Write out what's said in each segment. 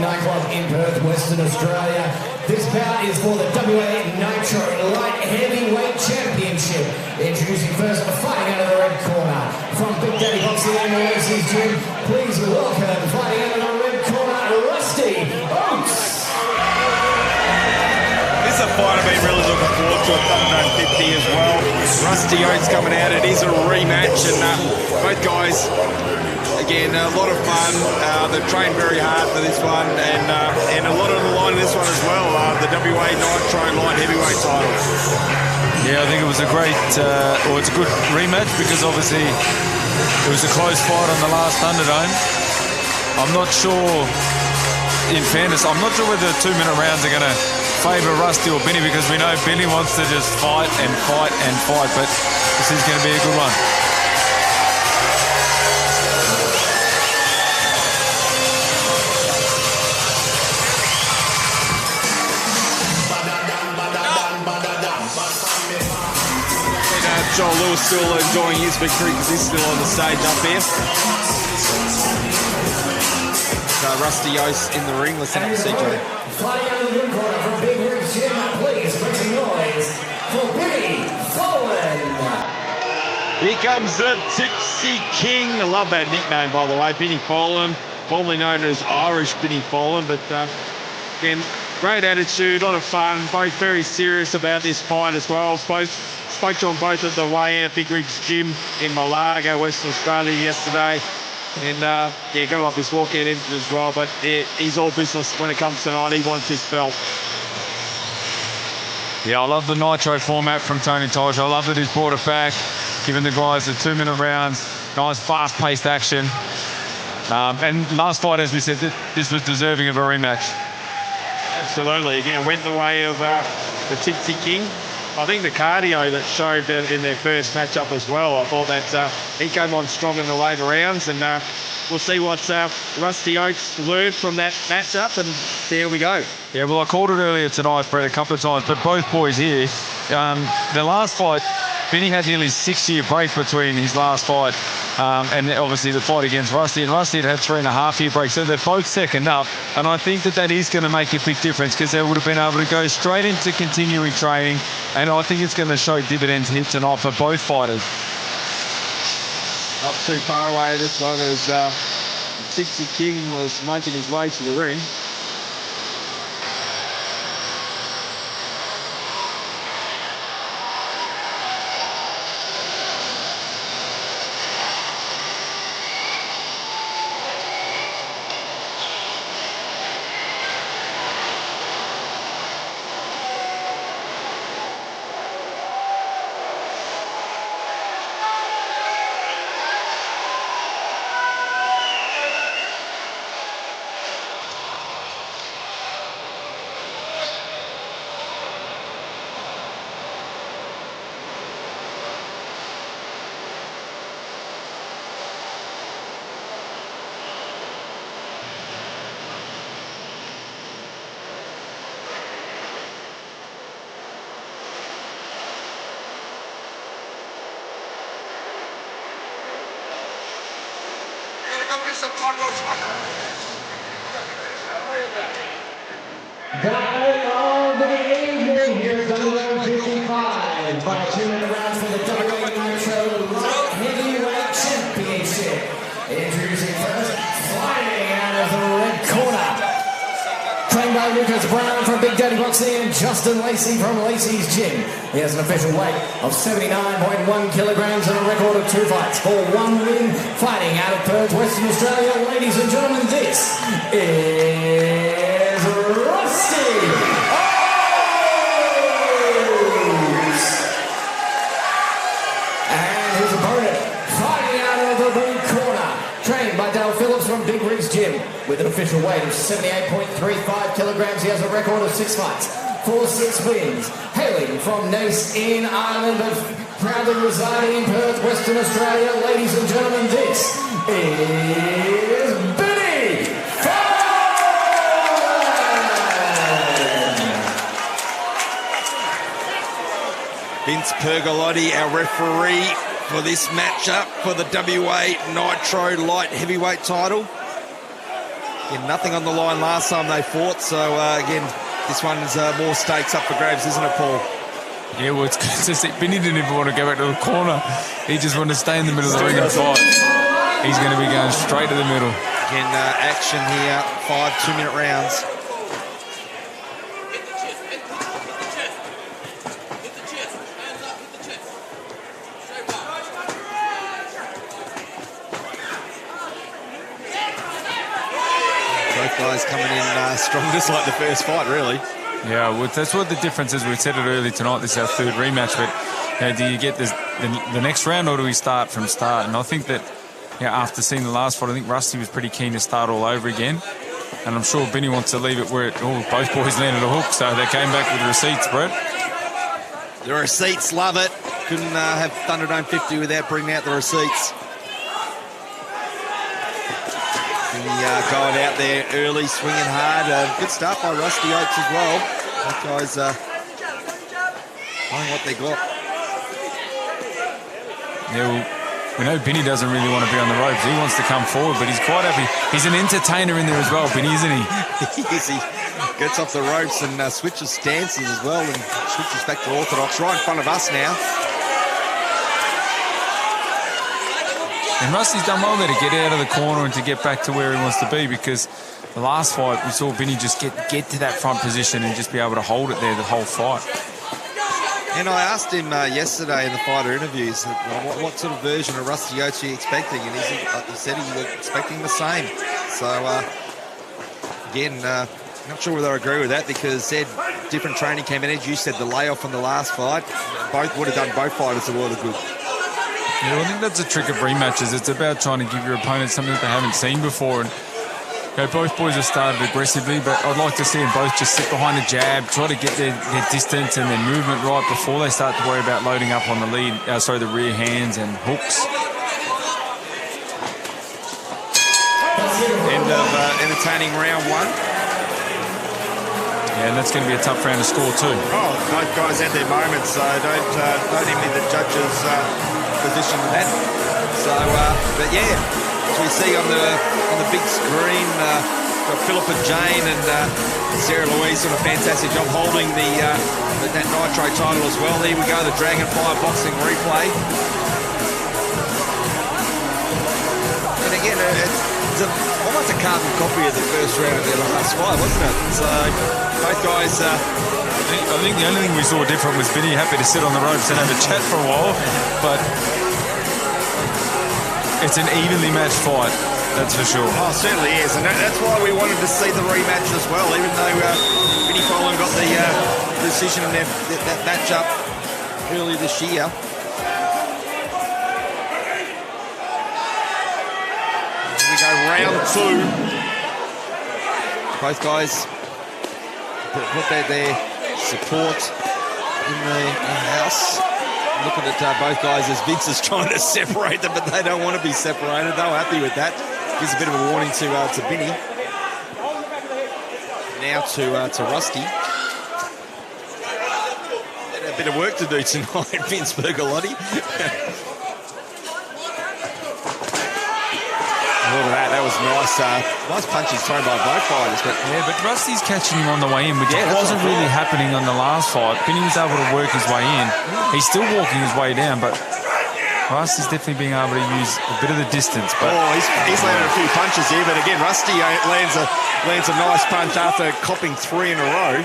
nightclub in Perth, Western Australia. This bout is for the WA Nitro Light Heavyweight Championship. Introducing first, fighting out of the red corner from Big Daddy Boxing and Malaysia's gym. Please welcome, fighting out of the red corner, Rusty Oats. This is a fight I've been really looking forward to at Thunderdome 50 as well. Rusty Oats coming out. It is a rematch, and both guys, again, a lot of fun. They've trained very hard for this one, and a lot on the line in this one as well. The WA Nitro Light Heavyweight title. Yeah, I think it was a great, it's a good rematch because obviously it was a close fight on the last Thunderdome. I'm not sure, in fairness, I'm not sure whether the 2-minute rounds are going to favour Rusty or Binny, because we know Binny wants to just fight and fight and fight, but this is going to be a good one. Joel Lewis still enjoying his victory because he's still on the stage up here. Rusty Oats in the ring. Listen up, CJ. Flying out of the ring corner from Big Rig's gym, please make some noise for Binny Folan. Here comes the Tipsy King. I love that nickname, by the way, Binny Folan, formerly known as Irish Binny Folan. But again, great attitude, a lot of fun, both very serious about this fight as well. Spoke to them both at the weigh-in at Big Rig's gym in Malaga, Western Australia yesterday. And yeah, got off his walk-in into as well, but he's all business when it comes tonight. He wants his belt. Yeah, I love the Nitro format from Tony Tosh. I love that he's brought it back, giving the guys the 2-minute rounds, nice fast-paced action. And last fight, as we said, this was deserving of a rematch. Absolutely. Again, went the way of the Tipsy King. I think the cardio that showed in their first matchup as well, I thought that he came on strong in the later rounds, and we'll see what Rusty Oats learned from that matchup, and there we go. Yeah, well, I called it earlier tonight, Brett, a couple of times, but both boys here, the last fight, Binny had nearly 6-year break between his last fight and obviously the fight against Rusty, and Rusty had 3.5-year break, so they're both second up, and I think that is going to make a big difference because they would have been able to go straight into continuing training, and I think it's going to show dividends here tonight for both fighters. Not too far away this one as Tipsy King was making his way to the ring. Guy of the evening, here's Thunderdome 55 by 2-minute rounds for the WA Nitro Light Heavyweight Championship. Introducing first, fighting out of the red corner, trained by Lucas Brown from Big Daddy Boxing and Justin Lacey from Lacey's Gym. He has an official weight of 79.1 kilograms and a record of 2 fights for 1 win. Fighting out of Perth, Western Australia, ladies and gentlemen, this is Rusty Oats! And his opponent, fighting out of the blue corner, trained by Dale Phillips from Big Rig's Gym. With an official weight of 78.35 kilograms, he has a record of 6 fights for 6 wins. Hailing from Naas in Ireland, but proudly residing in Perth, Western Australia, ladies and gentlemen, this is Binny Folan! Vince Pergolotti, our referee for this matchup for the WA Nitro Light Heavyweight title. Again, nothing on the line last time they fought, so again, this one's more stakes up for grabs, isn't it, Paul? Yeah, well, it's good to see. Binny didn't even want to go back to the corner. He just wanted to stay in the middle of the ring and fight. He's going to be going straight to the middle. Again, action here, 5 2-minute rounds. Both guys coming in strong, just like the first fight, really. Yeah, well, that's what the difference is. We said it early tonight. This is our third rematch, but do you get the next round, or do we start from start? And I think that after seeing the last fight, I think Rusty was pretty keen to start all over again. And I'm sure Binny wants to leave it where both boys landed a hook, so they came back with receipts, Brett. The receipts, love it. Couldn't have Thunderdome 50 without bringing out the receipts. Going out there early, swinging hard. Good start by Rusty Oats as well. Those guys knowing what they got. Yeah, well, we know Binny doesn't really want to be on the ropes. He wants to come forward, but he's quite happy. He's an entertainer in there as well, Binny, isn't he? He gets off the ropes and switches stances as well and switches back to orthodox right in front of us now. And Rusty's done well there to get out of the corner and to get back to where he wants to be, because the last fight we saw Binny just get to that front position and just be able to hold it there the whole fight. And I asked him yesterday in the fighter interviews, what sort of version of Rusty Oats are you expecting? And he said he was expecting the same. So, again, not sure whether I agree with that, because said different training camp energy. You said the layoff in the last fight. Both would have done both fighters a world of good. Yeah, I think that's a trick of rematches. It's about trying to give your opponent something that they haven't seen before. And both boys have started aggressively, but I'd like to see them both just sit behind a jab, try to get their distance and their movement right before they start to worry about loading up on the the rear hands and hooks. End of entertaining round 1. Yeah, and that's going to be a tough round to score too. Oh, both guys had their moments, so don't envy the judges' position with that. So, but yeah, as we see on the big screen, got Philip and Jane and Sarah Louise doing a fantastic job holding that Nitro title as well. Here we go, the Dragonfly boxing replay. And again, it's almost a carbon copy of the first round of their last fight, wasn't it? So both guys. I think the only thing we saw different was Binny happy to sit on the ropes and have a chat for a while, but it's an evenly matched fight, that's for sure. Oh, it certainly is, and that's why we wanted to see the rematch as well, even though Binny Folan got the decision in that matchup earlier this year. We go round 2. Both guys put their support in the house. Looking at both guys as Vince is trying to separate them, but they don't want to be separated. They're happy with that. Gives a bit of a warning to Binny. Now to Rusty. A bit of work to do tonight, Vince Bergalotti. Look at that. That was nice. Nice punches thrown by both fighters. But Rusty's catching him on the way in, which wasn't really happening on the last fight. Binny was able to work his way in. He's still walking his way down, but Rusty's definitely being able to use a bit of the distance. But he's landed a few punches here, but again, Rusty lands a nice punch after copping 3 in a row.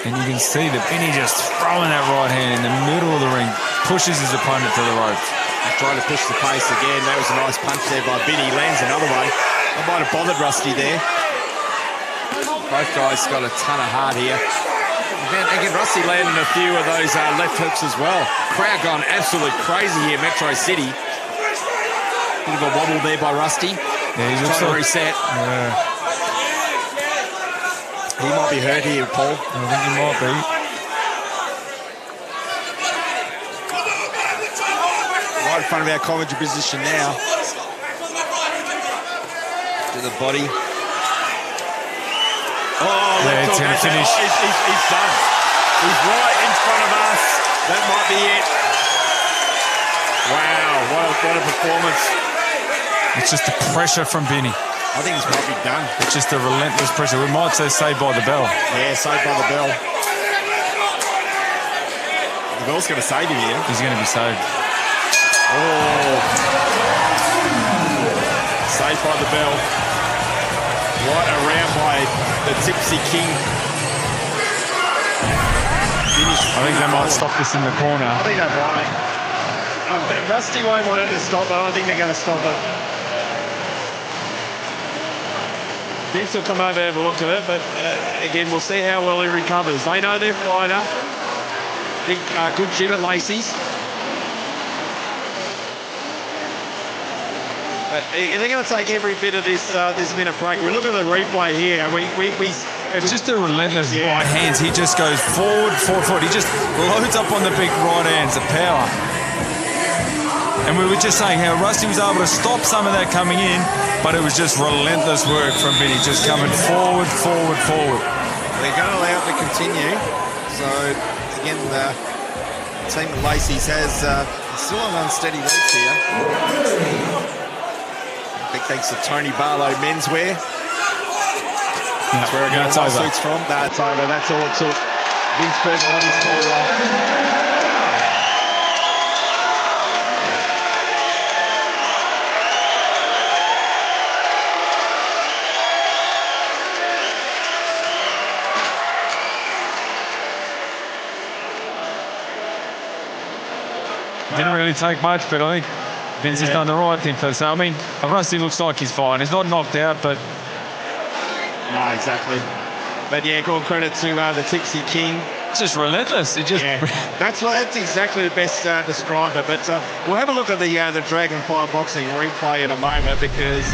And you can see that Binny just throwing that right hand in the middle of the ring, pushes his opponent to the ropes. He's trying to push the pace again. That was a nice punch there by Binny. Lands another one. I might have bothered Rusty there. Both guys got a ton of heart here. Again, Rusty landing a few of those left hooks as well. Crowd gone absolutely crazy here, Metro City. Bit of a wobble there by Rusty. Yeah, he's trying to reset. Yeah. He might be hurt here, Paul. I think he might be. Right in front of our commentary position now. To the body. Oh, yeah, it's going to finish. Oh, he's done. He's right in front of us. That might be it. Wow, what a performance. It's just the pressure from Binny. I think it's probably done. It's just the relentless pressure. We might say saved by the bell. Yeah, saved by the bell. The bell's going to save him here. He's going to be saved. Oh. Saved by the bell. What a round by the Tipsy King. I think they might stop this in the corner. I think they might. Rusty won't want it to stop, but I don't think they're going to stop it. Vince will come over and have a look at it, but again, we'll see how well he recovers. They know they're fighter. Big, good shit at Lacey's. But they're going to take every bit of this minute break. We look at the replay here. It's just the relentless right hands. He just goes forward. He just loads up on the big right hands, the power. And we were just saying how Rusty was able to stop some of that coming in, but it was just relentless work from Binny, just coming forward. They're going to allow it to continue. So, again, the team at Lacey's has still an unsteady lead here. Big thanks to Tony Barlow Menswear. That's where That's over. Suits from. That's over. That's all it took. Vince Perth on his corner. Didn't really take much, but I think Vince has done the right thing for us. I mean, Rusty looks like he's fine. He's not knocked out, but... No, exactly. But yeah, all credit to the Tipsy King. It's just relentless. It just... Yeah, that's exactly the best describer. But we'll have a look at the Dragonfly boxing replay in a moment because,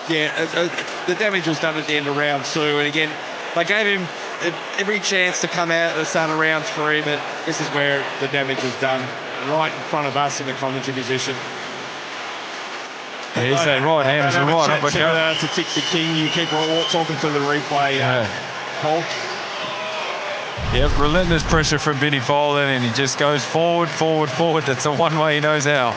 the damage was done at the end of round 2. And again, they gave him every chance to come out at the start of round 3, but this is where the damage was done, right in front of us in the commentary position. Yeah, he's that right hand is right up. To Tipsy King, you keep talking to the replay, Paul. Yep, relentless pressure from Binny Folan, and he just goes forward. That's the one way he knows how.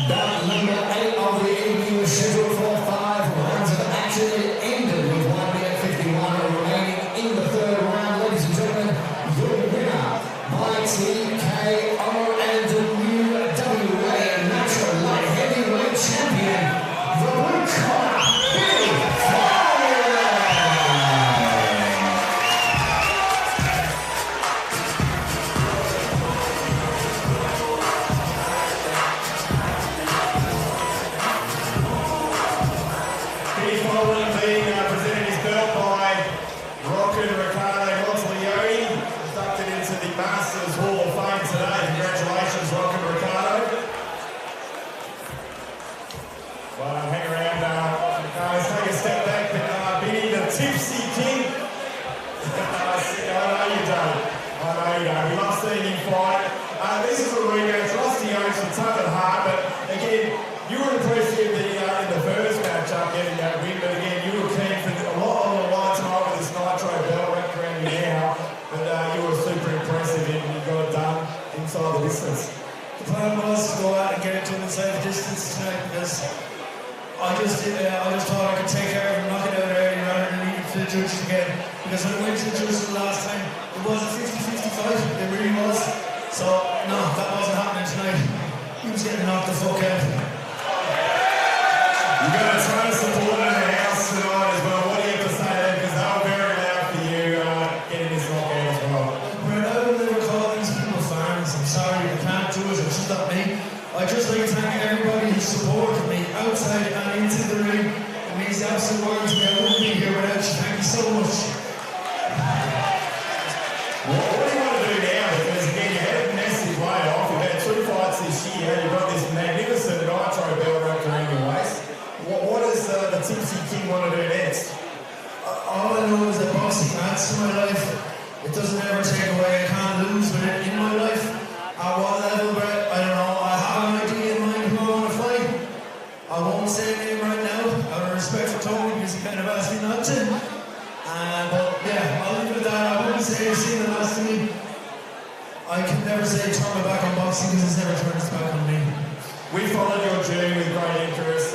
Bout number 8 of the evening was scheduled for 5 rounds of action. It ended with 1 minute 51 remaining in the third round. Ladies and gentlemen, your winner by TKO and the new WA Natural Light Heavyweight Champion, the blue collar, Binny Folan. Folan being presented his belt by Ricardo Gonzalez, inducted into the Masters Hall of Fame today. Congratulations, Ricardo. Well, hang around, let's take a step back. Binny, the Tipsy King. I know you don't. We love seeing him fight. This is a rematch. Rusty owns a ton of heart, but again, you were impressed in the first matchup getting that win, but again, you were keen for a lot on the line tonight with this Nitro belt wrapped around your now, but you were super impressive and you got it done inside the distance. The plan was to go out and get it to the safe distance tonight because I just thought I could take care of him, knock it out early rather than leave it to the judges again. Because when I went to the judges the last time, it was a 50-50 fight, it really was. So, no, that wasn't happening tonight. He was getting knocked the fuck out. You've got a ton of support in the house tonight as well. What do you have to say then? Because they were very loud for you getting this knockout as well. Brett, I will never call these people fans. I'm sorry, I can't do it. It's just not me. I just like to thank everybody who supported me outside and into the ring. It means the absolute world to me. I wouldn't be here without you. Thank you so much. What do you want to do now? Because again, you had a massive layoff. You've had 2 fights this year. You've got this magnificent nitro belt wrapped around your waist. What does the Tipsy King want to do next? All I know is that boxing adds to my life. It doesn't ever take away. I can't lose with it in my life. At what level, Brett? I don't know. I have an idea in mind who I want to fight. I won't say a name right now, out of respect for Tony, because he kind of asked me not to. But yeah, I'll leave it at that. I wouldn't say I've seen the last of me. I can never say turn my back on boxing because it's never turned its back on me. We followed your journey with great interest.